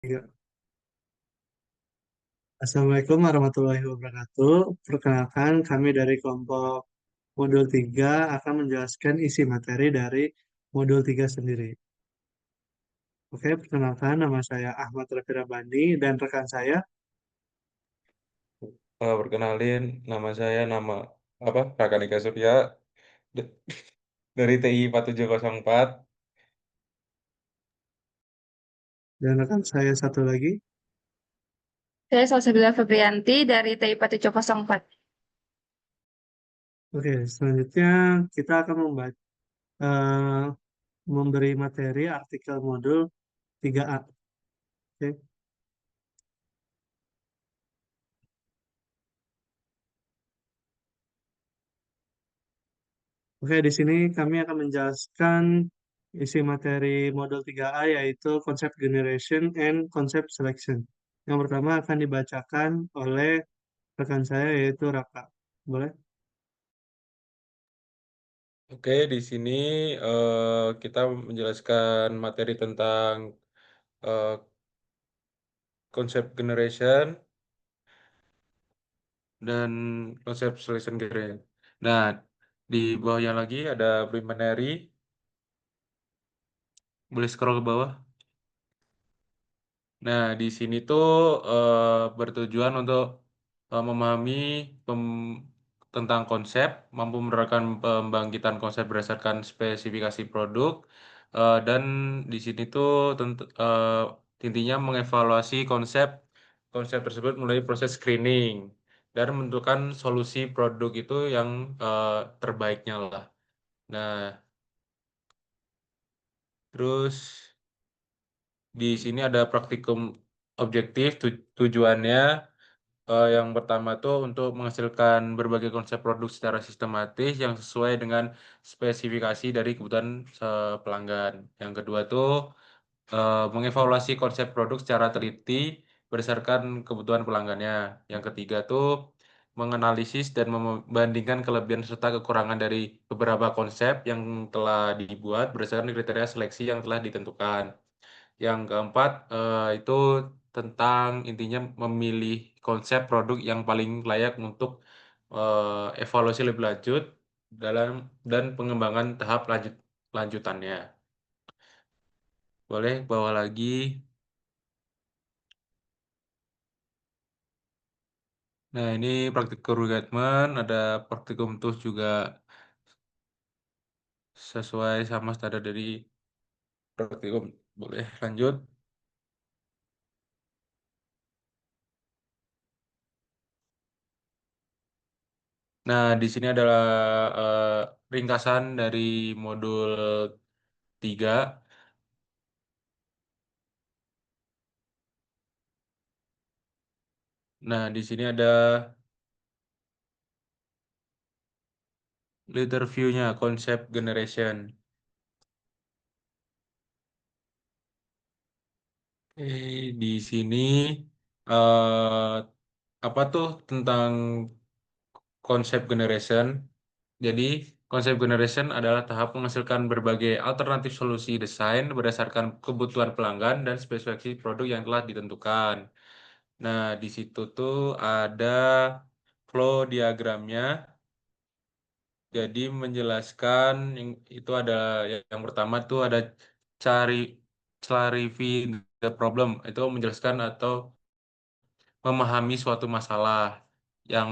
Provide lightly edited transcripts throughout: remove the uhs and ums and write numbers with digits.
Ya. Assalamualaikum warahmatullahi wabarakatuh. Perkenalkan, kami dari kelompok Modul 3 akan menjelaskan isi materi dari Modul 3 sendiri. Oke, perkenalkan nama saya Ahmad Raffi Bandi dan rekan saya. Perkenalin, nama apa Raka Dika Surya d- dari TI 4704. Dan rekan saya satu lagi. Saya Salsabila Febrianti dari TI 4704. Oke, selanjutnya kita akan memberi materi artikel modul 3A. Oke, Oke, di sini kami akan menjelaskan isi materi modul 3A yaitu konsep generation and concept selection. Yang pertama akan dibacakan oleh rekan saya yaitu Raka. Boleh? Oke, di sini kita menjelaskan materi tentang eh, konsep generation dan konsep selection gradient. Nah, di bawahnya lagi ada preliminary, boleh scroll ke bawah. Nah, di sini tuh bertujuan untuk memahami tentang konsep, mampu menerapkan pembangkitan konsep berdasarkan spesifikasi produk, dan di sini tuh intinya mengevaluasi konsep konsep tersebut melalui proses screening dan menentukan solusi produk itu yang terbaiknya lah. Nah, terus di sini ada praktikum objektif tujuannya. Yang pertama tuh untuk menghasilkan berbagai konsep produk secara sistematis yang sesuai dengan spesifikasi dari kebutuhan pelanggan. Yang kedua tuh mengevaluasi konsep produk secara teliti berdasarkan kebutuhan pelanggannya. Yang ketiga tuh menganalisis dan membandingkan kelebihan serta kekurangan dari beberapa konsep yang telah dibuat berdasarkan kriteria seleksi yang telah ditentukan. Yang keempat itu tentang intinya memilih konsep produk yang paling layak untuk evaluasi lebih lanjut dalam dan pengembangan tahap lanjutannya. Boleh bawa lagi. Nah, ini praktikum recruitment, ada praktikum tools juga sesuai sama standar dari praktikum. Boleh lanjut. Nah, di sini adalah eh, ringkasan dari modul 3. Nah, di sini ada Later view-nya, konsep generation. Di sini eh, apa tuh tentang konsep generation? Jadi, konsep generation adalah tahap menghasilkan berbagai alternatif solusi desain berdasarkan kebutuhan pelanggan dan spesifikasi produk yang telah ditentukan. Nah, di situ tuh ada flow diagramnya. Jadi menjelaskan itu ada yang pertama tuh ada cari clarify the problem, itu menjelaskan atau memahami suatu masalah yang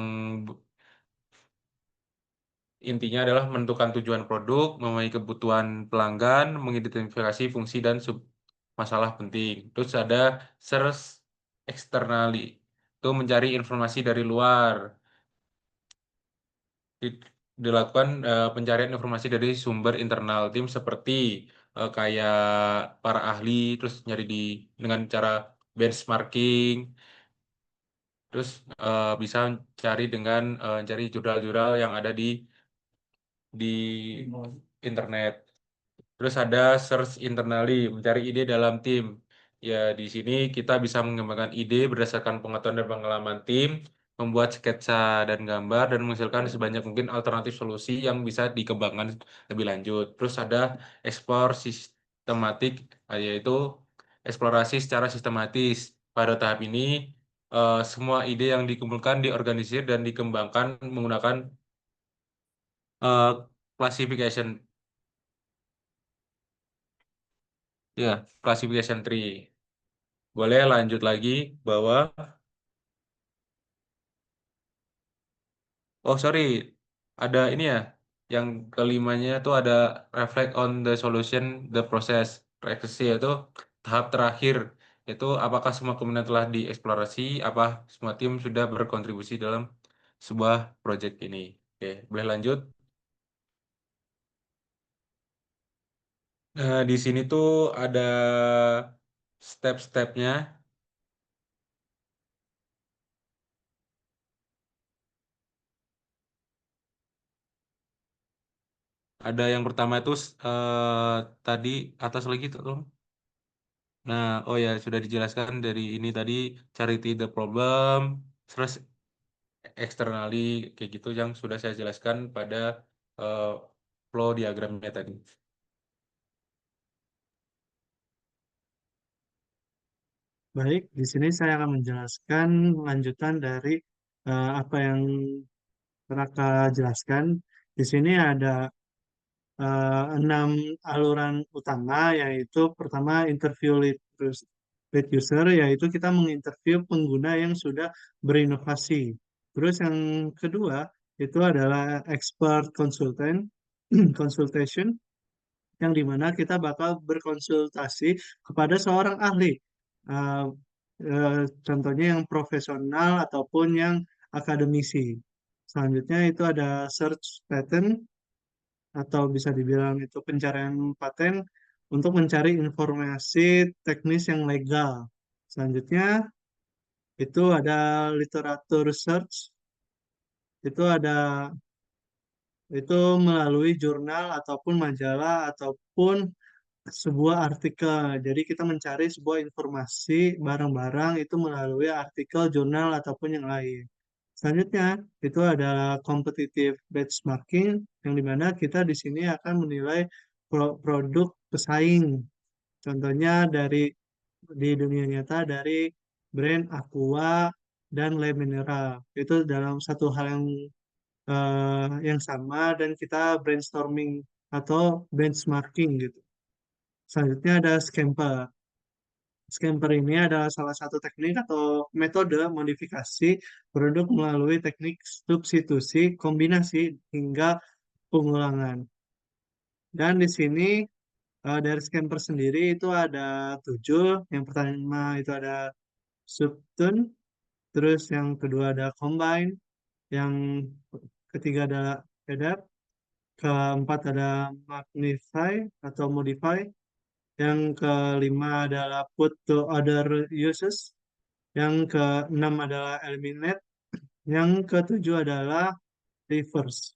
intinya adalah menentukan tujuan produk, memahami kebutuhan pelanggan, mengidentifikasi fungsi dan sub masalah penting. Terus ada search externally, itu mencari informasi dari luar. Dilakukan pencarian informasi dari sumber internal tim seperti kayak para ahli, terus nyari dengan cara benchmarking, terus bisa cari dengan cari jurnal-jurnal yang ada di internet. Terus ada search internally, mencari ide dalam tim. Ya, di sini kita bisa mengembangkan ide berdasarkan pengetahuan dan pengalaman tim, membuat sketsa dan gambar, dan menghasilkan sebanyak mungkin alternatif solusi yang bisa dikembangkan lebih lanjut. Terus ada explore sistematik, yaitu eksplorasi secara sistematis. Pada tahap ini, semua ide yang dikumpulkan diorganisir dan dikembangkan menggunakan classification classification tree. Boleh lanjut lagi bahwa sorry, ada ini ya. Yang kelimanya itu ada reflect on the solution, the process. Refleksi itu tahap terakhir. Itu apakah semua kemungkinan telah dieksplorasi, apa semua tim sudah berkontribusi dalam sebuah project ini. Oke, boleh lanjut. Di sini tuh ada step-stepnya. Ada yang pertama itu tadi atas lagi tuh. Nah, oh ya sudah dijelaskan dari ini tadi charity the problem, terus externally kayak gitu yang sudah saya jelaskan pada eh, flow diagramnya tadi. Baik, di sini saya akan menjelaskan lanjutan dari apa yang Raka jelaskan. Di sini ada 6 aluran utama, yaitu pertama interview lead user, yaitu kita menginterview pengguna yang sudah berinovasi. Terus yang kedua itu adalah expert consultant consultation, yang dimana kita bakal berkonsultasi kepada seorang ahli. Uh, Contohnya yang profesional ataupun yang akademisi. Selanjutnya itu ada search pattern, atau bisa dibilang itu pencarian paten untuk mencari informasi teknis yang legal. Selanjutnya itu ada literatur search, itu ada itu melalui jurnal ataupun majalah ataupun sebuah artikel. Jadi kita mencari sebuah informasi barang-barang itu melalui artikel, jurnal ataupun yang lain. Selanjutnya itu adalah competitive benchmarking, yang dimana kita di sini akan menilai produk pesaing. Contohnya di dunia nyata dari brand Aqua dan Le Mineral. Itu dalam satu hal yang sama, dan kita brainstorming atau benchmarking gitu. Selanjutnya ada scamper. Scamper ini adalah salah satu teknik atau metode modifikasi produk melalui teknik substitusi, kombinasi, hingga pengulangan. Dan di sini dari scamper sendiri itu ada 7. Yang pertama itu ada subtune, terus yang kedua ada combine, yang ketiga adalah adapt, keempat ada magnify atau modify, yang kelima adalah put to other uses, yang keenam adalah eliminate, yang ketujuh adalah reverse.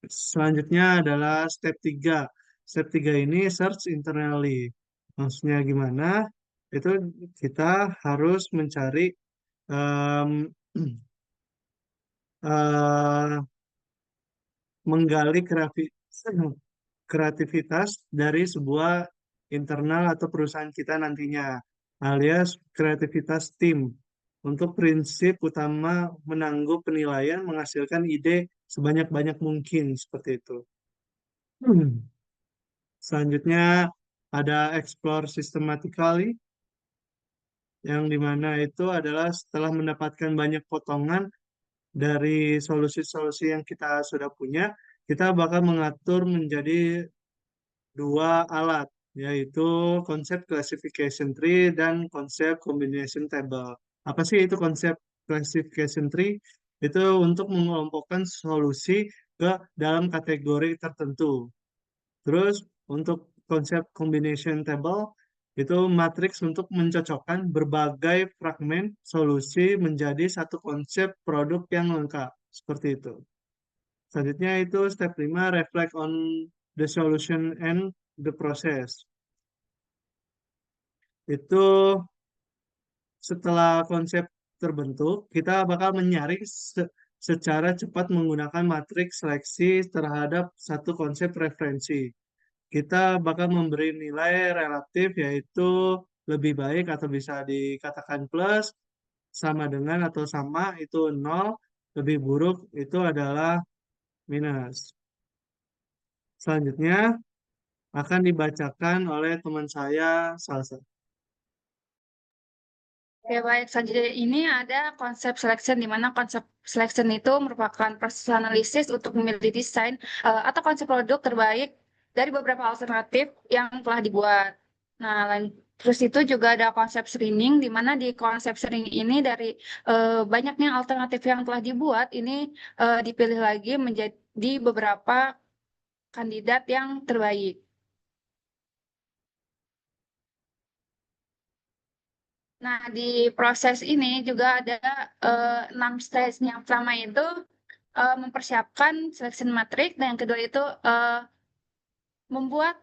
Selanjutnya adalah step 3. Step 3 ini search internally. Maksudnya gimana? Itu kita harus mencari em, eh, menggali kreativitas dari sebuah internal atau perusahaan kita nantinya, alias kreativitas tim. Untuk prinsip utama menangguh penilaian menghasilkan ide sebanyak-banyak mungkin, seperti itu. Selanjutnya ada explore systematically, yang dimana itu adalah setelah mendapatkan banyak potongan dari solusi-solusi yang kita sudah punya, kita bakal mengatur menjadi 2 alat, yaitu konsep classification tree dan konsep combination table. Apa sih itu konsep classification tree? Itu untuk mengelompokkan solusi ke dalam kategori tertentu. Terus untuk konsep combination table itu matriks untuk mencocokkan berbagai fragmen solusi menjadi satu konsep produk yang lengkap. Seperti itu. Selanjutnya itu step 5, reflect on the solution and the process. Itu setelah konsep terbentuk, kita bakal menyaring secara cepat menggunakan matriks seleksi terhadap satu konsep referensi. kita bakal memberi nilai relatif yaitu lebih baik atau bisa dikatakan plus, sama dengan atau sama itu 0, lebih buruk itu adalah minus. Selanjutnya akan dibacakan oleh teman saya, Salsa. Oke, baik. Selanjutnya ini ada konsep selection, di mana konsep selection itu merupakan proses analisis untuk memilih desain atau konsep produk terbaik dari beberapa alternatif yang telah dibuat. Nah, terus itu juga ada konsep screening, di mana di konsep screening ini dari banyaknya alternatif yang telah dibuat, ini dipilih lagi menjadi beberapa kandidat yang terbaik. Nah, di proses ini juga ada 6 stage. Yang pertama itu mempersiapkan selection matrix, dan yang kedua itu membuat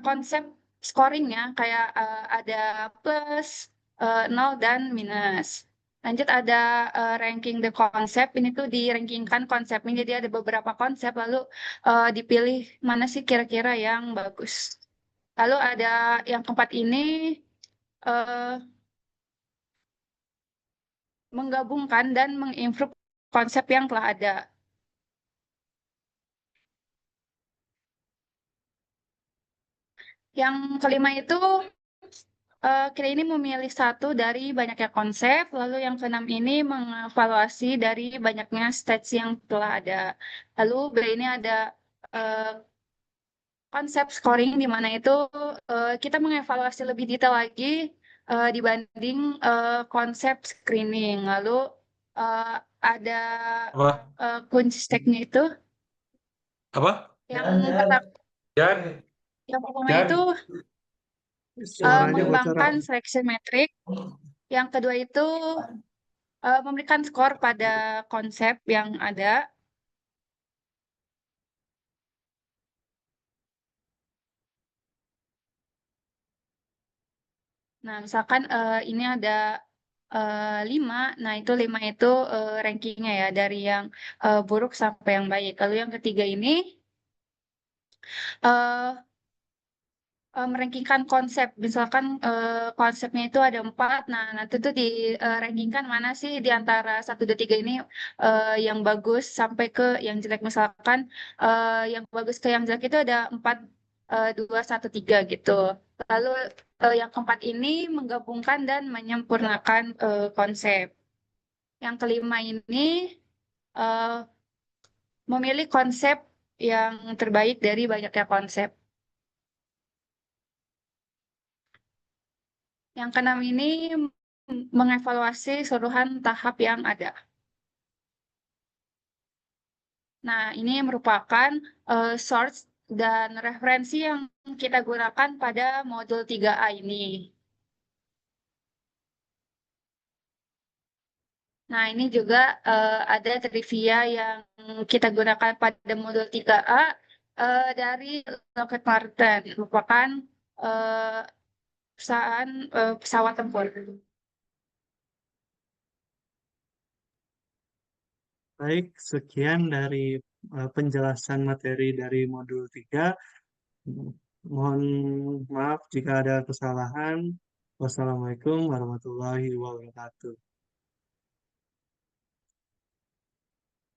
konsep scoringnya, kayak ada plus, 0, dan minus. Lanjut ada ranking the concept, ini tuh di-rankingkan konsepnya, jadi ada beberapa konsep, lalu dipilih mana sih kira-kira yang bagus. Lalu ada yang keempat ini, eh, menggabungkan dan mengimprove konsep yang telah ada. Yang kelima itu kita ini memilih satu dari banyaknya konsep, lalu yang keenam ini mengevaluasi dari banyaknya stage yang telah ada. Lalu B ini ada eh, konsep scoring, di mana itu kita mengevaluasi lebih detail lagi dibanding konsep screening. Lalu eh, ada Apa? kunci stage-nya itu Apa? yang pertama, Dan, yang pertama itu dan. Suaranya mengembangkan bocoran. selection metric. Yang kedua itu memberikan skor pada konsep yang ada. Nah, misalkan ini ada 5, nah itu 5 itu rankingnya ya, dari yang buruk sampai yang baik. Lalu yang ketiga ini eh, merankingkan konsep. Misalkan konsepnya itu ada 4, nah nanti tuh di rankingkan mana sih di antara 1, 2, 3 ini yang bagus sampai ke yang jelek. Misalkan yang bagus ke yang jelek itu ada 4, 2, 1, 3 gitu. Lalu yang keempat ini menggabungkan dan menyempurnakan konsep. Yang kelima ini eh, memilih konsep yang terbaik dari banyaknya konsep. Yang keenam ini mengevaluasi seluruhan tahap yang ada. Nah, ini merupakan source dan referensi yang kita gunakan pada modul 3A ini. Nah, ini juga ada trivia yang kita gunakan pada modul 3A dari Lockheed Martin, merupakan eh, perusahaan pesawat tempur. Baik, sekian dari penjelasan materi dari modul 3. Mohon maaf jika ada kesalahan. Wassalamualaikum warahmatullahi wabarakatuh.